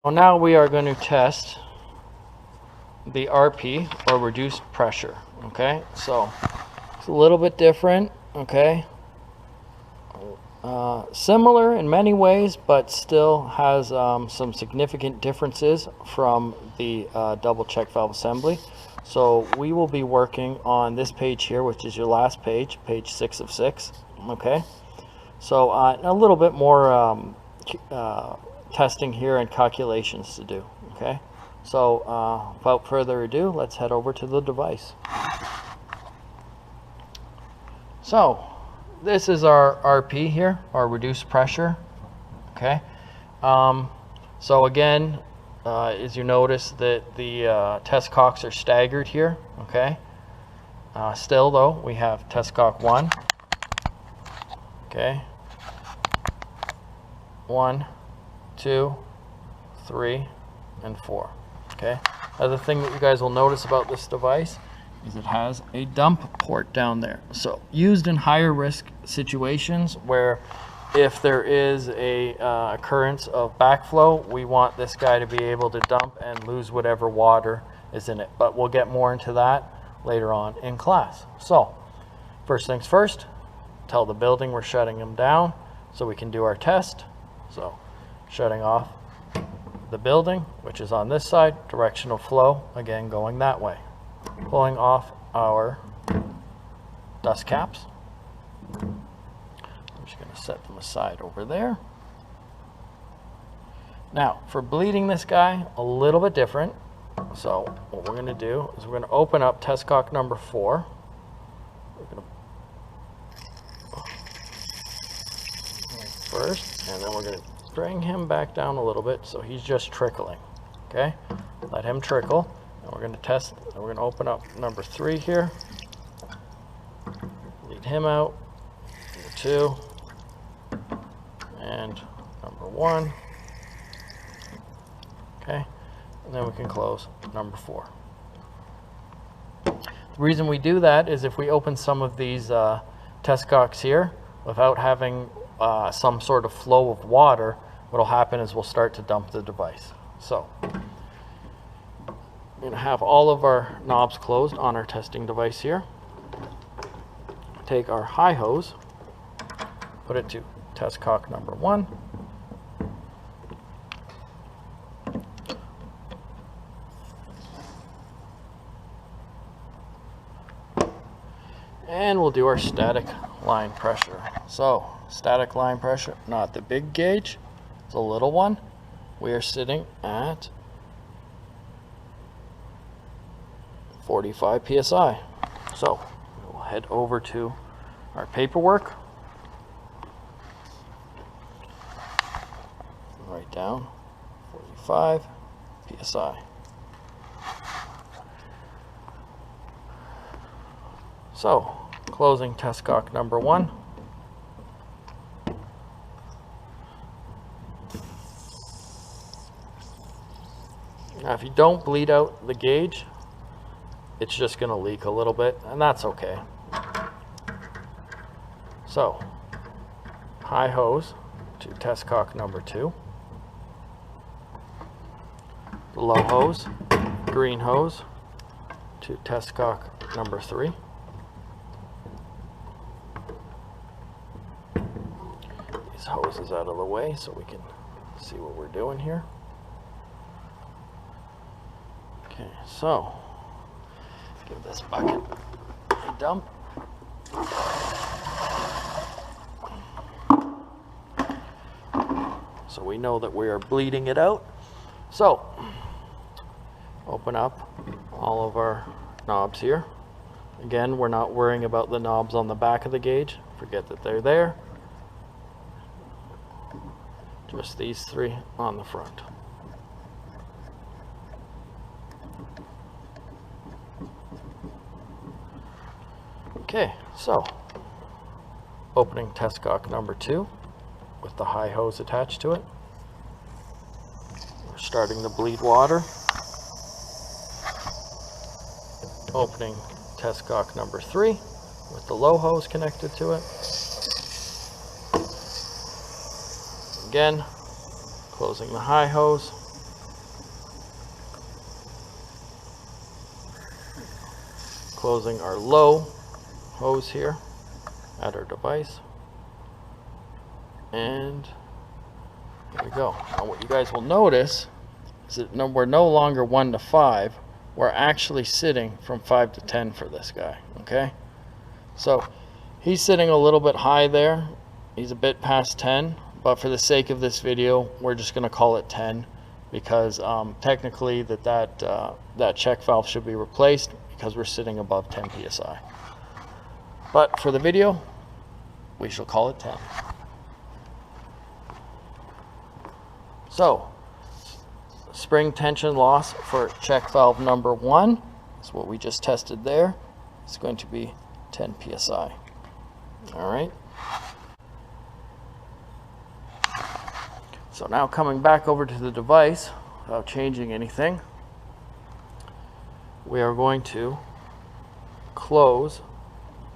Well, now we are going to test the RP, or reduced pressure. Okay, so it's a little bit different. Okay, similar in many ways, but still has some significant differences from the double check valve assembly. So we will be working on this page here, which is your last page, page 6 of 6. Okay, so a little bit more testing here and calculations to do. Okay, so without further ado, let's head over to the device. So this is our RP here, our reduced pressure. Okay, so again, as you notice that the test cocks are staggered here. Okay, still though, we have test cock 1. Okay, 1, 2, 3, and 4. Okay, other thing that you guys will notice about this device is it has a dump port down there. So used in higher risk situations where if there is a occurrence of backflow, we want this guy to be able to dump and lose whatever water is in it. But we'll get more into that later on in class. So first things first, tell the building we're shutting them down so we can do our test. So shutting off the building, which is on this side, directional flow, again going that way. Pulling off our dust caps. I'm just going to set them aside over there. Now, for bleeding this guy, a little bit different. So what we're going to do is we're going to open up test cock number 4. We're going to first, and then we're going to bring him back down a little bit so he's just trickling. Okay, let him trickle. And we're going to test, and we're going to open up number 3 here. Lead him out. Number 2. And number 1. Okay, and then we can close number 4. The reason we do that is if we open some of these test cocks here without having some sort of flow of water, what will happen is we'll start to dump the device. So we're going to have all of our knobs closed on our testing device here. Take our high hose, put it to test cock number 1. And we'll do our static line pressure. So static line pressure, not the big gauge, it's a little one. We are sitting at 45 psi. So we'll head over to our paperwork. Write down 45 psi. So closing test cock number 1. Now if you don't bleed out the gauge, it's just going to leak a little bit, and that's okay. So high hose to test cock number 2. Low hose, green hose to test cock number 3. These hoses out of the way so we can see what we're doing here. Okay, so give this bucket a dump. So we know that we are bleeding it out. So open up all of our knobs here. Again, we're not worrying about the knobs on the back of the gauge. Forget that they're there. Just these 3 on the front. Okay, so opening test cock number 2 with the high hose attached to it. We're starting to bleed water. Opening test cock number 3 with the low hose connected to it. Again, closing the high hose. closing our low hose here at our device, and there we go. Now what you guys will notice is that we're no longer 1 to 5, we're actually sitting from 5 to 10 for this guy. Okay, so he's sitting a little bit high there, he's a bit past 10, but for the sake of this video we're just going to call it 10, because technically that check valve should be replaced because we're sitting above 10 psi. But for the video, we shall call it 10. So, spring tension loss for check valve number 1 is what we just tested there. It's going to be 10 psi. All right. So now coming back over to the device without changing anything, we are going to close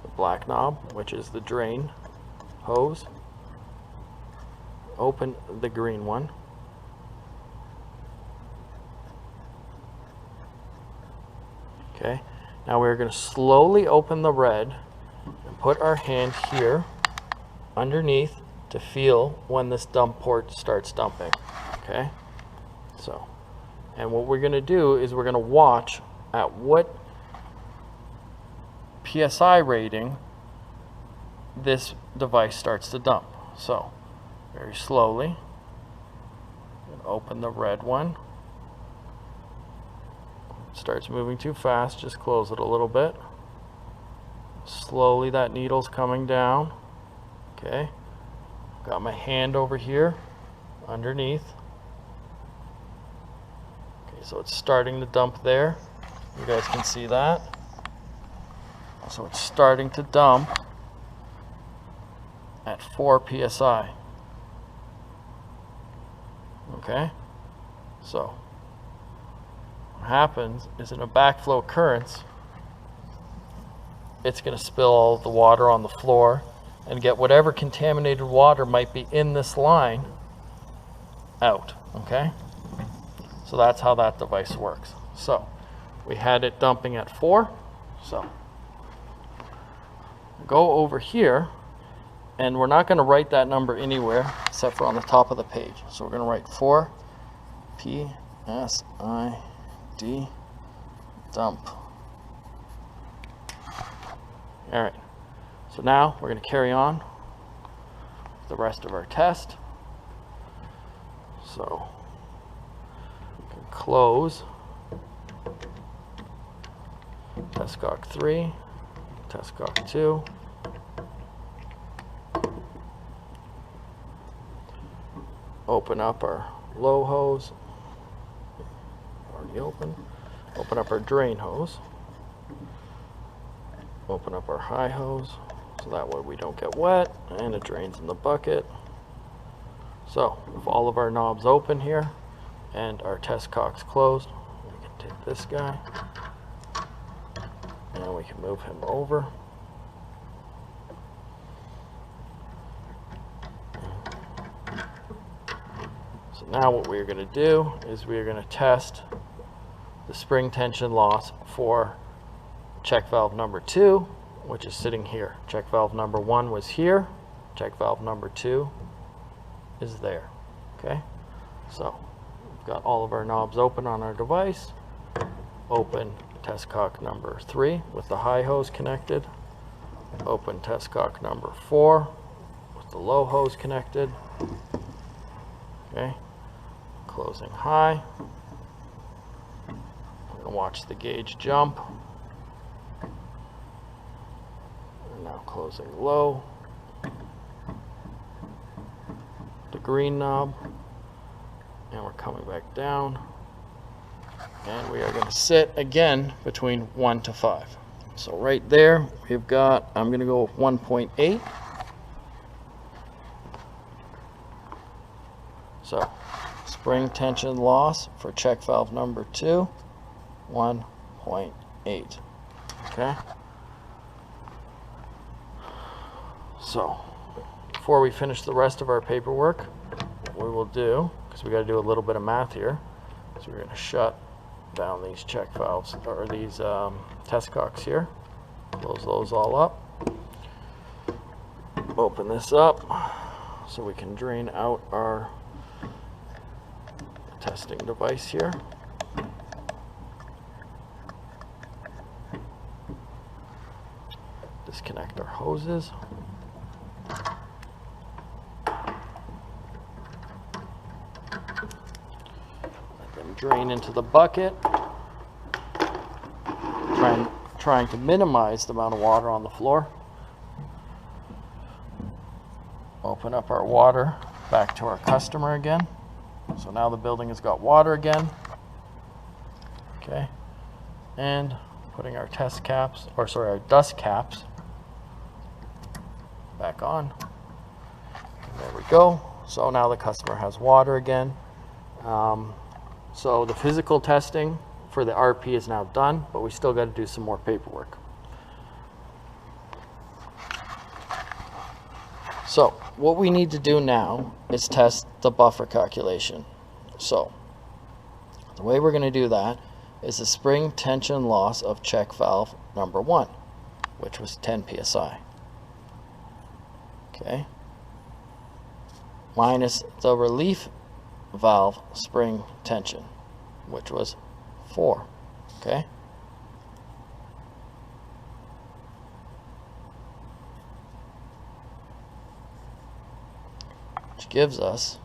the black knob, which is the drain hose, open the green one, okay. Now we're going to slowly open the red and put our hand here underneath to feel when this dump port starts dumping. Okay, so, and what we're going to do is we're going to watch at what PSI rating this device starts to dump. So very slowly open the red one. Starts moving too fast, just close it a little bit. Slowly that needle's coming down. Okay, got my hand over here underneath. Okay, so it's starting to dump there. You guys can see that. So it's starting to dump at 4 psi. Okay, so what happens is in a backflow currents, it's going to spill all of the water on the floor and get whatever contaminated water might be in this line out. Okay, so that's how that device works. So we had it dumping at 4, so go over here, and we're not going to write that number anywhere except for on the top of the page. So we're going to write 4 PSID dump. All right, so now we're going to carry on with the rest of our test. So we can close test cock 3, test cock 2. Open up our low hose, already open. Open up our drain hose. Open up our high hose, so that way we don't get wet and it drains in the bucket. So with all of our knobs open here and our test cocks closed, we can take this guy and we can move him over. So now what we're going to do is we're going to test the spring tension loss for check valve number 2, which is sitting here. Check valve number 1 was here. Check valve number 2 is there. Okay, so we've got all of our knobs open on our device. Open test cock number 3 with the high hose connected. Open test cock number 4 with the low hose connected. Okay, closing high. We're going to watch the gauge jump. We're now closing low. The green knob. And we're coming back down. And we are going to sit again between 1 to 5. So right there, we've got, I'm going to go with 1.8. So spring tension loss for check valve number 2, 1.8. Okay. So before we finish the rest of our paperwork, what we will do, because we got to do a little bit of math here, so we're going to shut down these check valves, or these test cocks here. Close those all up. Open this up so we can drain out our testing device here. Disconnect our hoses. Let them drain into the bucket. Trying to minimize the amount of water on the floor. Open up our water back to our customer again. So now the building has got water again. Okay. And putting our test caps, or sorry, our dust caps back on. And there we go. So now the customer has water again. So the physical testing for the RP is now done, but we still got to do some more paperwork. So what we need to do now is test the buffer calculation. So the way we're going to do that is the spring tension loss of check valve number 1, which was 10 psi. Okay. Minus the relief valve spring tension, which was 4. Okay. Which gives us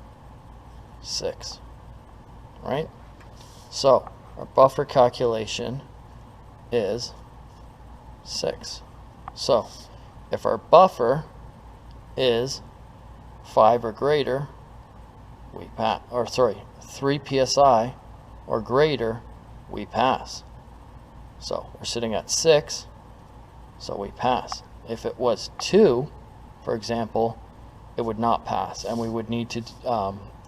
6. Right? So our buffer calculation is 6. So if our buffer is 5 or greater, we pass, or sorry, 3 psi or greater, we pass. So we're sitting at 6, so we pass. If it was 2, for example, it would not pass, and we would need to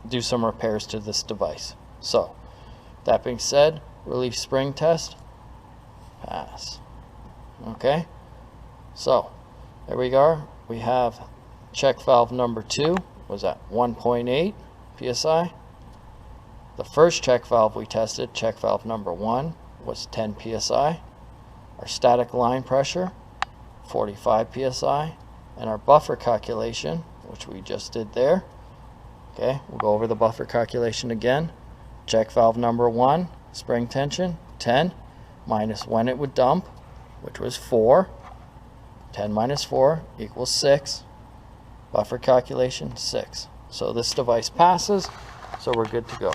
do some repairs to this device. So that being said, relief spring test, pass. Okay, so there we are. We have check valve number 2 was at 1.8 psi. The first check valve we tested, check valve number 1, was 10 psi. Our static line pressure, 45 psi. And our buffer calculation, which we just did there. Okay, we'll go over the buffer calculation again. Check valve number 1, spring tension, 10, minus when it would dump, which was 4. 10 minus 4 equals 6. Buffer calculation, 6. So this device passes, so we're good to go.